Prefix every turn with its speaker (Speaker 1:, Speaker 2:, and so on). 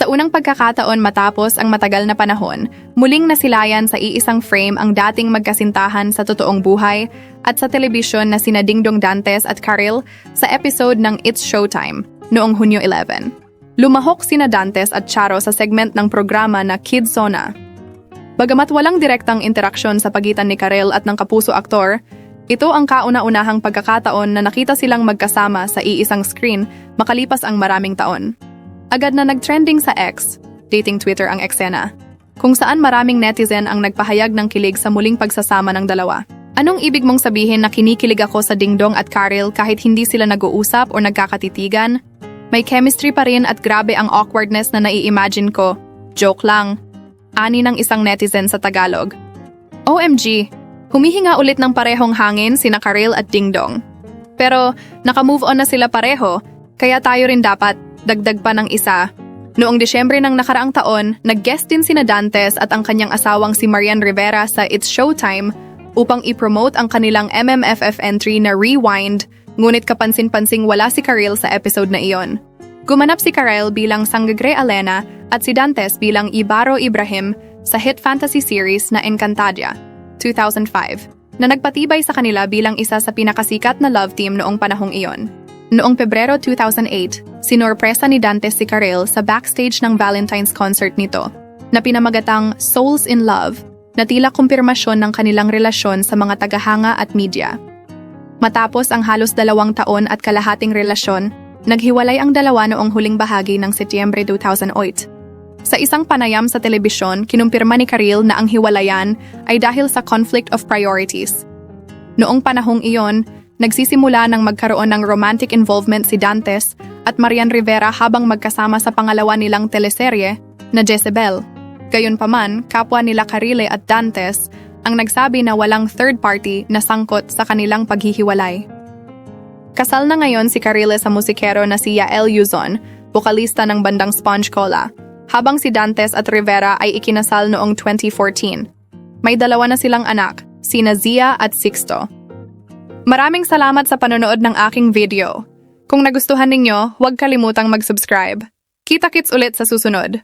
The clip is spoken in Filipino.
Speaker 1: Sa unang pagkakataon matapos ang matagal na panahon, muling nasilayan sa iisang frame ang dating magkasintahan sa totoong buhay at sa telebisyon na sina Dingdong Dantes at Karil sa episode ng It's Showtime noong Hunyo 11. Lumahok sina Dantes at Charo sa segment ng programa na Kidzona. Bagamat walang direktang interaksyon sa pagitan ni Karil at ng kapuso aktor, ito ang kauna-unahang pagkakataon na nakita silang magkasama sa iisang screen makalipas ang maraming taon. Agad na nag-trending sa X, dating Twitter ang eksena, kung saan maraming netizen ang nagpahayag ng kilig sa muling pagsasama ng dalawa. Anong ibig mong sabihin na kinikilig ako sa Dingdong at Karil kahit hindi sila nag-uusap o nagkakatitigan? May chemistry pa rin at grabe ang awkwardness na nai-imagine ko. Joke lang. Ani ng isang netizen sa Tagalog. OMG, humihinga ulit ng parehong hangin sina Karil at Dingdong. Pero naka-move on na sila pareho, kaya tayo rin dapat dagdag pa ng isa. Noong Disyembre ng nakaraang taon, nag-guest din sina Dantes at ang kanyang asawang si Marian Rivera sa It's Showtime upang i-promote ang kanilang MMFF entry na Rewind, ngunit kapansin-pansing wala si Karil sa episode na iyon. Gumanap si Karil bilang Sanggagre Alena at si Dantes bilang Ibaro Ibrahim sa hit fantasy series na Encantadia, 2005, na nagpatibay sa kanila bilang isa sa pinakasikat na love team noong panahong iyon. Noong Pebrero 2008, sinorpresa ni Dantes si Karil sa backstage ng Valentine's concert nito, na pinamagatang Souls in Love, na tila kumpirmasyon ng kanilang relasyon sa mga tagahanga at media. Matapos ang halos 2 taon at kalahating relasyon, naghiwalay ang dalawa noong huling bahagi ng Setyembre 2008. Sa isang panayam sa telebisyon, kinumpirma ni Karil na ang hiwalayan ay dahil sa conflict of priorities. Noong panahong iyon, nagsisimula ng magkaroon ng romantic involvement si Dantes at Marian Rivera habang magkasama sa pangalawa nilang teleserye na Jezebel. Gayunpaman, kapwa nila Karile at Dantes ang nagsabi na walang third party na sangkot sa kanilang paghihiwalay. Kasal na ngayon si Karile sa musikero na si Yael Yuzon, bokalista ng bandang Sponge Cola, habang si Dantes at Rivera ay ikinasal noong 2014. May 2 na silang anak, sina Zia at Sixto. Maraming salamat sa panonood ng aking video. Kung nagustuhan ninyo, huwag kalimutang mag-subscribe. Kita-kits ulit sa susunod.